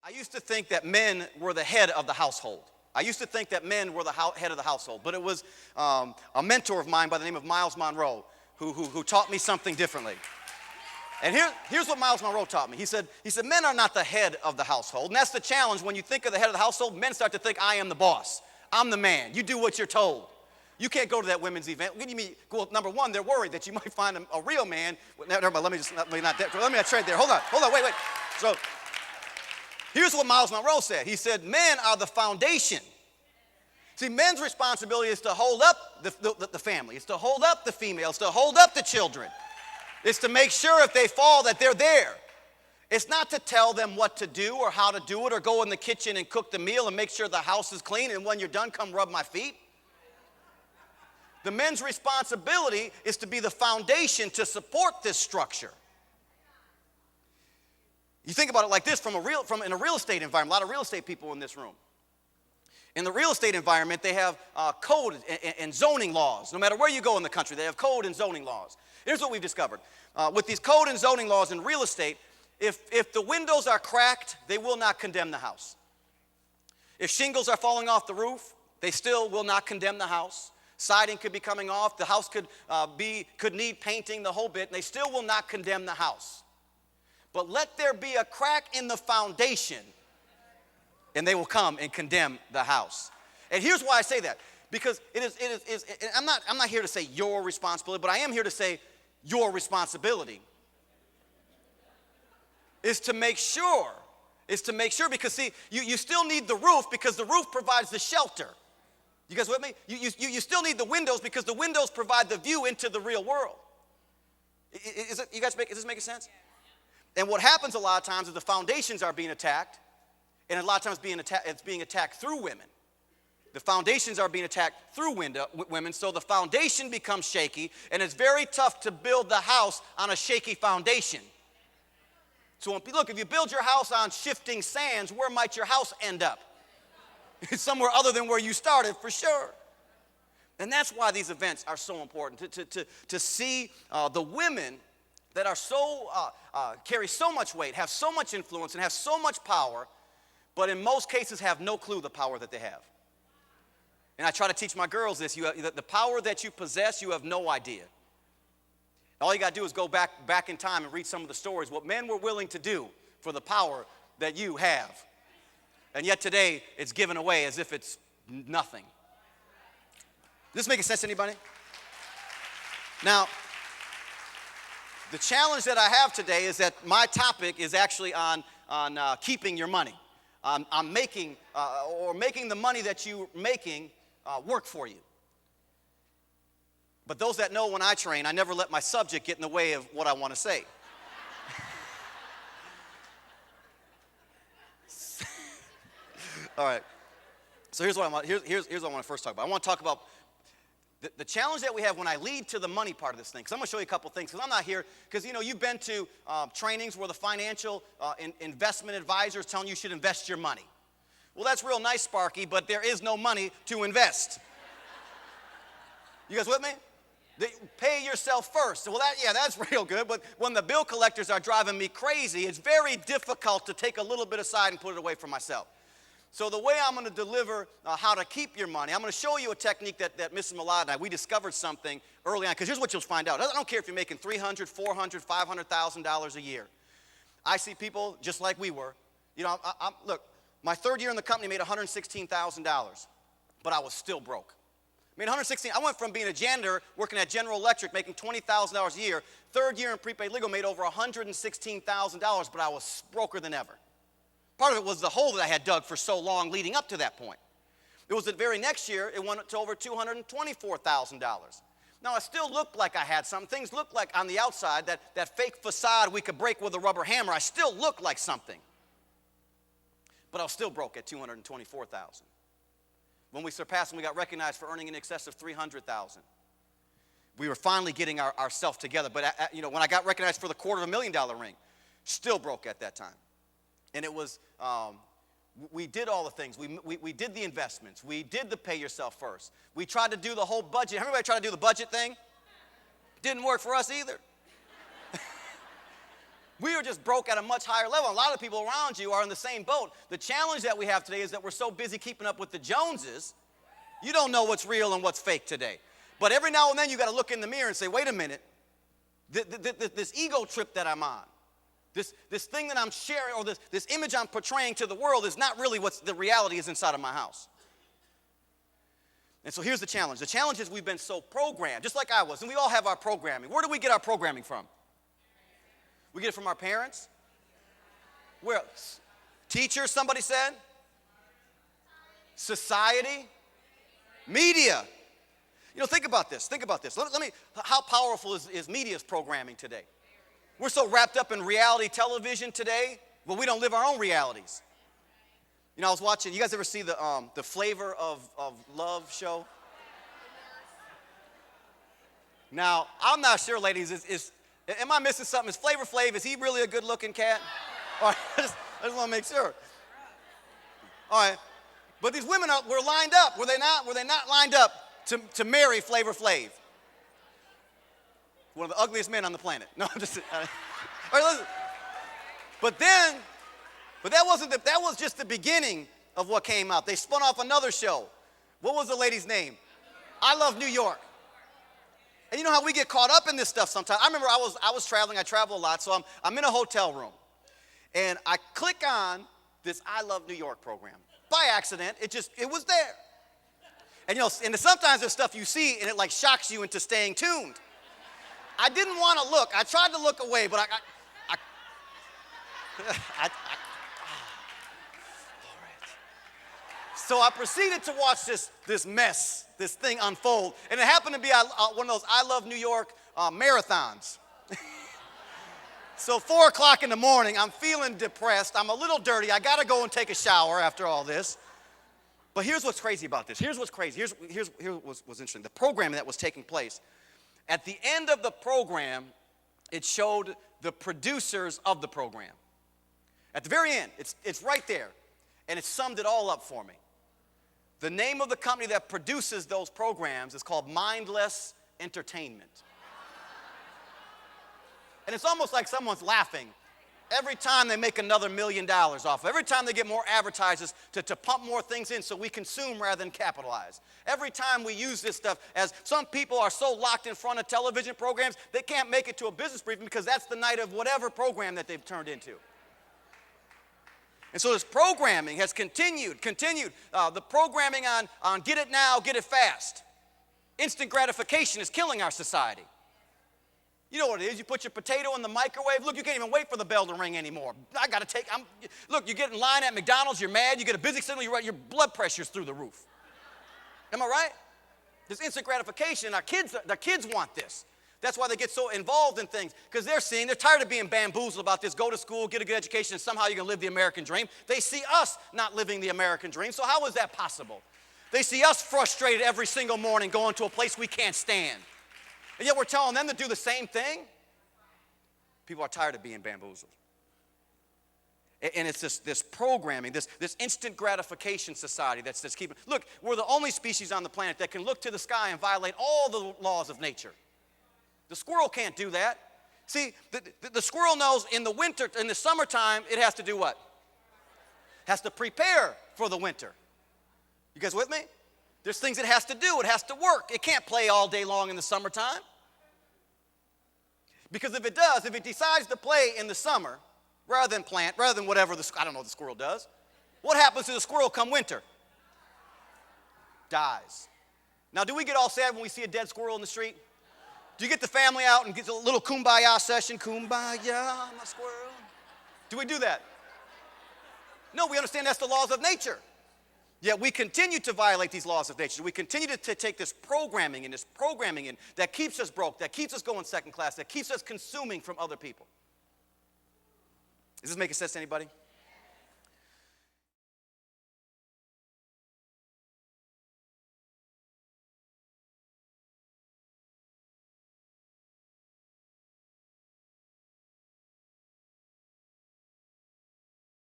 I used to think that men were the head of the household. I used to think that men were the head of the household, but it was a mentor of mine by the name of Miles Monroe who taught me something differently. And here's what Miles Monroe taught me. He said, men are not the head of the household. And that's the challenge. When you think of the head of the household, men start to think, I am the boss. I'm the man. You do what you're told. You can't go to that women's event. What do you mean? Well, number one, they're worried that you might find a real man. Never mind, let me not trade there. Hold on, wait. So here's what Miles Monroe said. He said, men are the foundation. See, men's responsibility is to hold up the family. It's to hold up the females, to hold up the children. It's to make sure if they fall that they're there. It's not to tell them what to do or how to do it or go in the kitchen and cook the meal and make sure the house is clean and when you're done, come rub my feet. The men's responsibility is to be the foundation to support this structure. You think about it like this, in a real estate environment, a lot of real estate people in this room. In the real estate environment, they have code and zoning laws. No matter where you go in the country, they have code and zoning laws. Here's what we've discovered. With these code and zoning laws in real estate, if the windows are cracked, they will not condemn the house. If shingles are falling off the roof, they still will not condemn the house. Siding could be coming off. The house could need painting, the whole bit, and they still will not condemn the house. But let there be a crack in the foundation, and they will come and condemn the house. And here's why I say that. Because it is I'm not here to say your responsibility, but I am here to say your responsibility is to make sure, because see, you still need the roof because the roof provides the shelter. You guys with me? You still need the windows because the windows provide the view into the real world. Is this making sense? And what happens a lot of times is the foundations are being attacked, and a lot of times it's being attacked through women. The foundations are being attacked through women, so the foundation becomes shaky, and it's very tough to build the house on a shaky foundation. So look, if you build your house on shifting sands, where might your house end up? Somewhere other than where you started, for sure. And that's why these events are so important, to see the women that are so carry so much weight, have so much influence, and have so much power, but in most cases have no clue the power that they have. And I try to teach my girls this. The power that you possess, you have no idea. All you got to do is go back in time and read some of the stories, what men were willing to do for the power that you have. And yet today, it's given away as if it's nothing. Does this make sense to anybody? Now, the challenge that I have today is that my topic is actually on keeping your money. On making the money that you're making work for you. But those that know when I train, I never let my subject get in the way of what I want to say. All right. So here's what I want to first talk about. I want to talk about the challenge that we have when I lead to the money part of this thing. Because I'm going to show you a couple things. Because I'm not here, because you've been to trainings where the financial investment advisor is telling you should invest your money. Well, that's real nice, Sparky, but there is no money to invest. You guys with me? Pay yourself first. Well, that's real good, but when the bill collectors are driving me crazy, it's very difficult to take a little bit aside and put it away from myself. So the way I'm going to deliver how to keep your money, I'm going to show you a technique that Mrs. Malott and we discovered something early on, because here's what you'll find out. I don't care if you're making $300,000, $400,000, $500,000 a year. I see people just like we were. Look, my third year in the company made $116,000, but I was still broke. I went from being a janitor, working at General Electric, making $20,000 a year. Third year in prepaid legal, made over $116,000, but I was broker than ever. Part of it was the hole that I had dug for so long leading up to that point. It was the very next year, it went to over $224,000. Now, I still looked like I had something. Things looked like on the outside, that fake facade we could break with a rubber hammer, I still looked like something. But I was still broke at $224,000. When we surpassed and we got recognized for earning in excess of $300,000. We were finally getting ourselves together. But when I got recognized for the $250,000 ring, still broke at that time. And it was, we did all the things. We did the investments. We did the pay yourself first. We tried to do the whole budget. Everybody tried to do the budget thing? Didn't work for us either. We are just broke at a much higher level. A lot of people around you are in the same boat. The challenge that we have today is that we're so busy keeping up with the Joneses, you don't know what's real and what's fake today. But every now and then you got to look in the mirror and say, wait a minute, this ego trip that I'm on, this thing that I'm sharing, or this image I'm portraying to the world is not really what the reality is inside of my house. And so here's the challenge. The challenge is we've been so programmed, just like I was, and we all have our programming. Where do we get our programming from? We get it from our parents? Where else? Teachers, somebody said? Society? Media. You know, think about this. Think about this. Let me, how powerful is media's programming today? We're so wrapped up in reality television today, but we don't live our own realities. You know, I was watching, you guys ever see the Flavor of Love show? Now, I'm not sure, ladies, am I missing something? Is Flavor Flav, is he really a good-looking cat? All right, I just want to make sure. All right, but these women were lined up. Were they not? Were they not lined up to marry Flavor Flav? One of the ugliest men on the planet. No, I'm just. All right, listen. But that was just the beginning of what came out. They spun off another show. What was the lady's name? I Love New York. And you know how we get caught up in this stuff sometimes. I remember I was traveling. I travel a lot, so I'm in a hotel room, and I click on this I Love New York program by accident. It was there. And you know, and sometimes there's stuff you see, and it like shocks you into staying tuned. I didn't want to look. I tried to look away, but So I proceeded to watch this mess, this thing unfold. And it happened to be one of those I Love New York marathons. So 4 o'clock in the morning, I'm feeling depressed. I'm a little dirty. I got to go and take a shower after all this. But here's what's crazy about this. Here's what's crazy. Here's what's interesting. The programming that was taking place. At the end of the program, it showed the producers of the program. At the very end, it's right there. And it summed it all up for me. The name of the company that produces those programs is called Mindless Entertainment. And it's almost like someone's laughing every time they make another $1 million off. Every time they get more advertisers to pump more things in so we consume rather than capitalize. Every time we use this stuff, as some people are so locked in front of television programs, they can't make it to a business briefing because that's the night of whatever program that they've turned into. And so this programming has continued. The programming on get it now, get it fast. Instant gratification is killing our society. You know what it is. You put your potato in the microwave. Look, you can't even wait for the bell to ring anymore. Look, you get in line at McDonald's, you're mad, you get a busy signal, your blood pressure's through the roof. Am I right? This instant gratification, the kids want this. That's why they get so involved in things, because they're tired of being bamboozled about this. Go to school, get a good education, and somehow you're going to live the American dream. They see us not living the American dream, so how is that possible? They see us frustrated every single morning going to a place we can't stand. And yet we're telling them to do the same thing. People are tired of being bamboozled. And it's this programming, this instant gratification society that's keeping. Look, we're the only species on the planet that can look to the sky and violate all the laws of nature. The squirrel can't do that. See, the squirrel knows in the summertime, it has to do what? Has to prepare for the winter. You guys with me? There's things it has to do. It has to work. It can't play all day long in the summertime. Because if it decides to play in the summer, rather than whatever I don't know what the squirrel does, what happens to the squirrel come winter? Dies. Now, do we get all sad when we see a dead squirrel in the street? Do you get the family out and get a little kumbaya session? Kumbaya, my squirrel. Do we do that? No, we understand that's the laws of nature. Yet we continue to violate these laws of nature. We continue to take this programming in that keeps us broke, that keeps us going second class, that keeps us consuming from other people. Is this making sense to anybody?